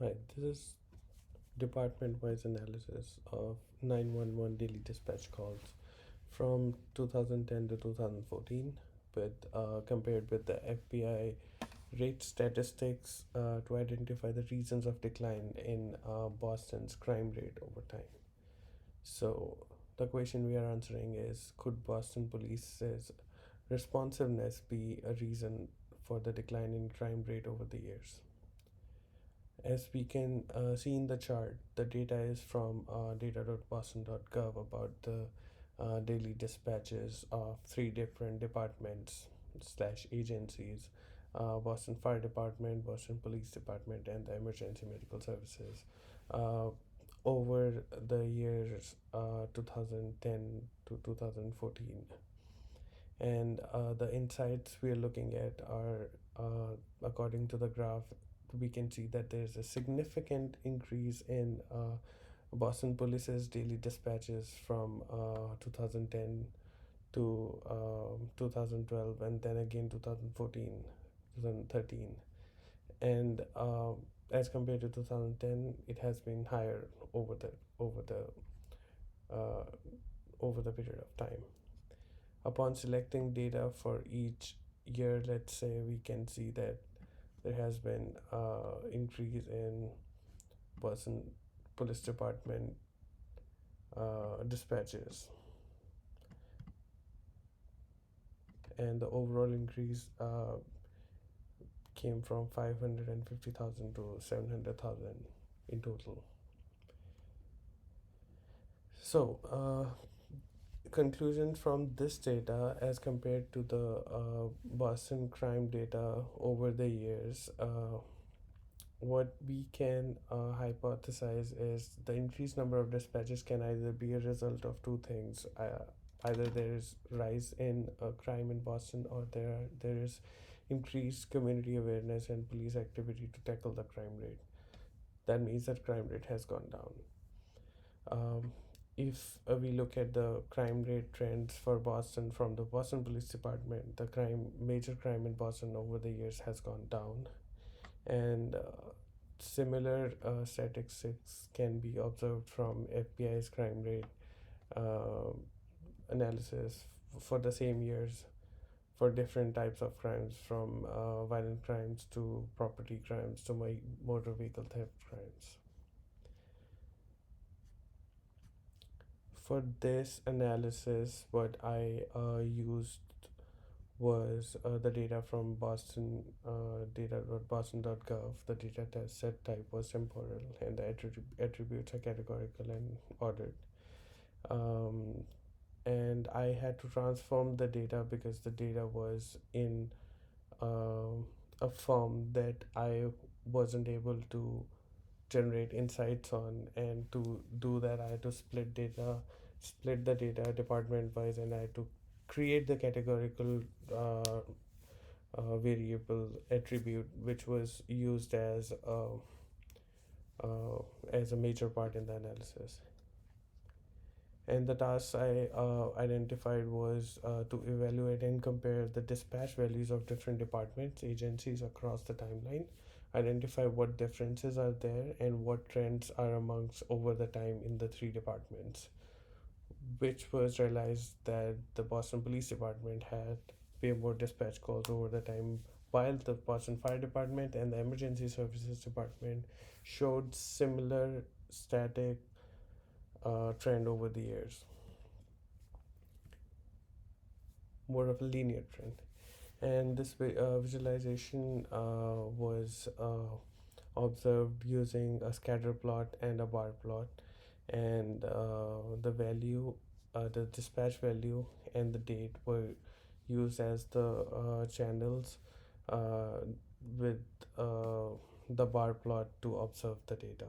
Hi, this is department-wise analysis of 911 daily dispatch calls from 2010 to 2014, with compared with the FBI rate statistics to identify the reasons of decline in Boston's crime rate over time. So the question we are answering is: could Boston police's responsiveness be a reason for the decline in crime rate over the years? As we can see in the chart, the data is from data.boston.gov about the daily dispatches of three different departments slash agencies: Boston Fire Department, Boston Police Department, and the Emergency Medical Services. Uh, Over the years 2010 to 2014, and the insights we are looking at are, according to the graph, we can see that there's a significant increase in Boston Police's daily dispatches from 2010 to 2012, and then again 2014, 2013. And as compared to 2010, it has been higher over the over the uh, over the period of time. Upon selecting data for each year, let's say, we can see that there has been increase in Boston Police Department dispatches, and the overall increase came from 550,000 to 700,000 in total. So, conclusion from this data as compared to the Boston crime data over the years, what we can hypothesize is the increased number of dispatches can either be a result of two things. Either there is rise in crime in Boston, or there is increased community awareness and police activity to tackle the crime rate. That means that crime rate has gone down. Um, if we look at the crime rate trends for Boston from the Boston Police Department, the major crime in Boston over the years has gone down, and similar statistics can be observed from FBI's crime rate uh, analysis for the same years for different types of crimes, from violent crimes to property crimes to motor vehicle theft crimes. For this analysis, what I used was the data from Boston data.boston.gov. The data test set type was temporal, and the attributes are categorical and ordered. Um, and I had to transform the data because the data was in a form that I wasn't able to generate insights on, and to do that I had to split the data department wise, and I had to create the categorical variable attribute, which was used as a major part in the analysis. And the tasks I identified was to evaluate and compare the dispatch values of different departments, agencies across the timeline, identify what differences are there and what trends are amongst over the time in the three departments, which was realized that the Boston Police Department had way more dispatch calls over the time, while the Boston Fire Department and the Emergency Services Department showed similar static trend over the years, more of a linear trend. And this visualization was observed using a scatter plot and a bar plot, and the dispatch value and the date were used as the channels, uh, with the bar plot to observe the data.